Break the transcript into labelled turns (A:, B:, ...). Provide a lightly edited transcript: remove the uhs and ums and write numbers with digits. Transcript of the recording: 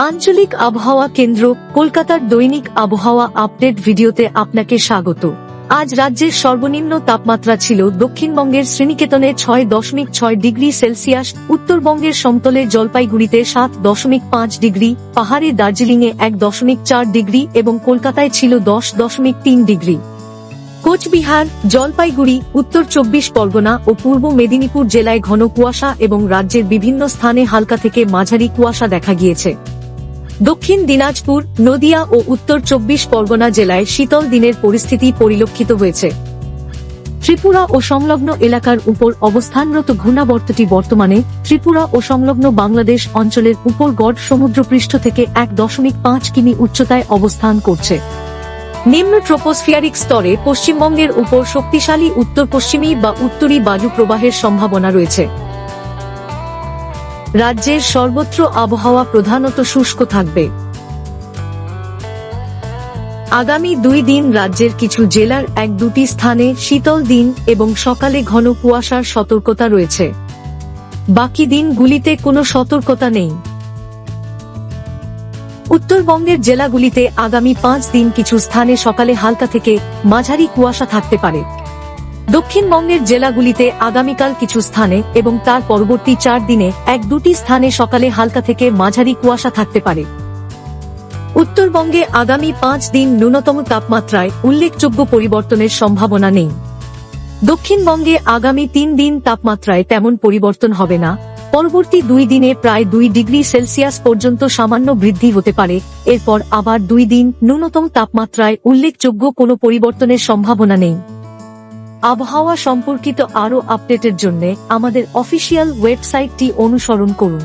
A: আঞ্চলিক আবহাওয়া কেন্দ্র কলকাতার দৈনিক আবহাওয়া আপডেট ভিডিওতে আপনাকে স্বাগত। আজ রাজ্যের সর্বনিম্ন তাপমাত্রা ছিল দক্ষিণবঙ্গের শ্রীনিকেতনে 6.6 ডিগ্রি সেলসিয়াস, উত্তরবঙ্গের সমতলে জলপাইগুড়িতে 7.5 ডিগ্রি, পাহাড়ে দার্জিলিংয়ে 1.4 ডিগ্রি এবং কলকাতায় ছিল 10.3 ডিগ্রি। কোচবিহার, জলপাইগুড়ি, উত্তর 24 পরগনা ও পূর্ব মেদিনীপুর জেলায় ঘন কুয়াশা এবং রাজ্যের বিভিন্ন স্থানে হালকা থেকে মাঝারি কুয়াশা দেখা গিয়েছে। দক্ষিণ দিনাজপুর, নদিয়া ও উত্তর 24 পরগনা জেলায় শীতল দিনের পরিস্থিতি পরিলক্ষিত হয়েছে। ত্রিপুরা ও সংলগ্ন এলাকার উপর অবস্থানরত ঘূর্ণাবর্তটি বর্তমানে ত্রিপুরা ও সংলগ্ন বাংলাদেশ অঞ্চলের উপর গড় সমুদ্রপৃষ্ঠ থেকে 1.5 কিমি উচ্চতায় অবস্থান করছে। নিম্ন ট্রপোস্ফিয়ারিক স্তরে পশ্চিমবঙ্গের উপর শক্তিশালী উত্তর পশ্চিমী বা উত্তরি বায়ু প্রবাহের সম্ভাবনা রয়েছে। রাজ্যের সর্বত্র আবহাওয়া প্রধানত শুষ্ক থাকবে। আগামী 2 দিন রাজ্যের কিছু জেলার 1-2টি স্থানে শীতল দিন এবং সকালে ঘন কুয়াশার সতর্কতা রয়েছে। বাকি দিনগুলিতে কোনো সতর্কতা নেই। উত্তরবঙ্গের জেলাগুলিতে আগামী 5 দিন কিছু স্থানে সকালে হালকা থেকে মাঝারি কুয়াশা থাকতে পারে। দক্ষিণবঙ্গের জেলাগুলিতে আগামীকাল কিছু স্থানে এবং তার পরবর্তী 4 দিনে 1-2টি স্থানে সকালে হালকা থেকে মাঝারি কুয়াশা থাকতে পারে। উত্তরবঙ্গে আগামী 5 দিন ন্যূনতম তাপমাত্রায় উল্লেখযোগ্য পরিবর্তনের সম্ভাবনা নেই। দক্ষিণবঙ্গে আগামী 3 দিন তাপমাত্রায় তেমন পরিবর্তন হবে না। পরবর্তী 2 দিনে প্রায় 2 ডিগ্রি সেলসিয়াস পর্যন্ত সামান্য বৃদ্ধি হতে পারে। এরপর আবার 2 দিন ন্যূনতম তাপমাত্রায় উল্লেখযোগ্য কোনো পরিবর্তনের সম্ভাবনা নেই। আবহাওয়া সম্পর্কিত আরও আপডেটের জন্য আমাদের অফিসিয়াল ওয়েবসাইটটি অনুসরণ করুন।